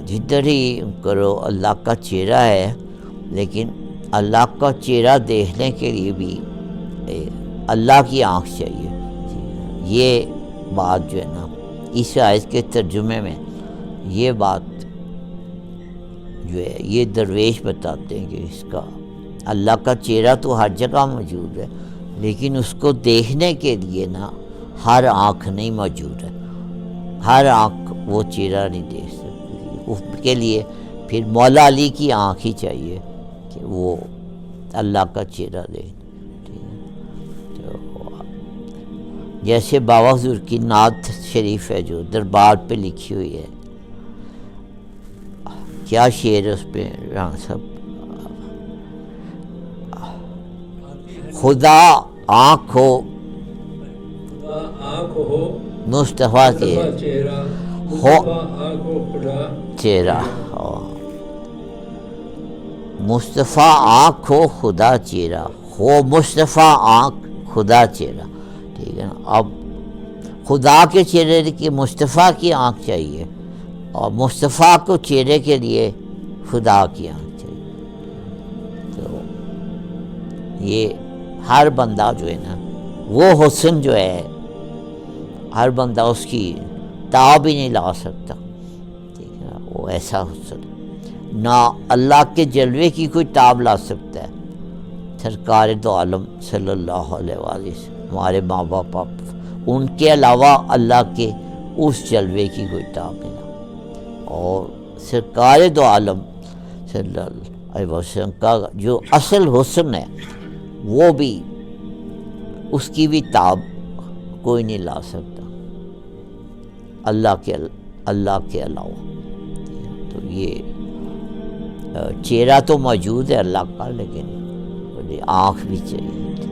جدھر ہی کرو اللہ کا چہرہ ہے، لیکن اللہ کا چہرہ دیکھنے کے لیے بھی اللہ کی آنکھ چاہیے۔ یہ بات جو ہے نا اس آیت کے ترجمے میں یہ بات جو ہے یہ درویش بتاتے ہیں کہ اس کا اللہ کا چہرہ تو ہر جگہ موجود ہے، لیکن اس کو دیکھنے کے لیے نا ہر آنکھ نہیں موجود ہے، ہر آنکھ وہ چہرہ نہیں دیکھ سکتی، اس کے لیے پھر مولا علی کی آنکھ ہی چاہیے کہ وہ اللہ کا چہرہ دیکھ۔ جیسے بابا حضور کی نعت شریف ہے جو دربار پہ لکھی ہوئی ہے، کیا شعر ہے اس پہ رام صاحب؟ خدا آنکھ ہو مصطفیٰ کے ہو چہرہ، مصطفیٰ آنکھ ہو خدا چہرہ ہو، مصطفیٰ آنکھ خدا چہرہ، ٹھیک ہے نا۔ اب خدا کے چہرے کی مصطفیٰ کی آنکھ چاہیے، اور مصطفیٰ کو چہرے کے لیے خدا کی آنکھ چاہیے۔ تو یہ ہر بندہ جو ہے نا وہ حسن جو ہے ہر بندہ اس کی تاب ہی نہیں لا سکتا، ٹھیک ہے نا، وہ ایسا حسن نہ اللہ کے جلوے کی کوئی تاب لا سکتا ہے۔ سرکار دو عالم صلی اللہ علیہ وآلہ وسلم، ہمارے ماں باپ، ان کے علاوہ اللہ کے اس جلوے کی کوئی تاب نہیں لا، اور سرکار دو عالم صلی اللہ علیہ وسلم کا جو اصل حسن ہے وہ بھی اس کی بھی تاب کوئی نہیں لا سکتا اللہ کے علاوہ۔ تو یہ چہرہ تو موجود ہے اللہ کا، لیکن آنکھ بھی چاہیے۔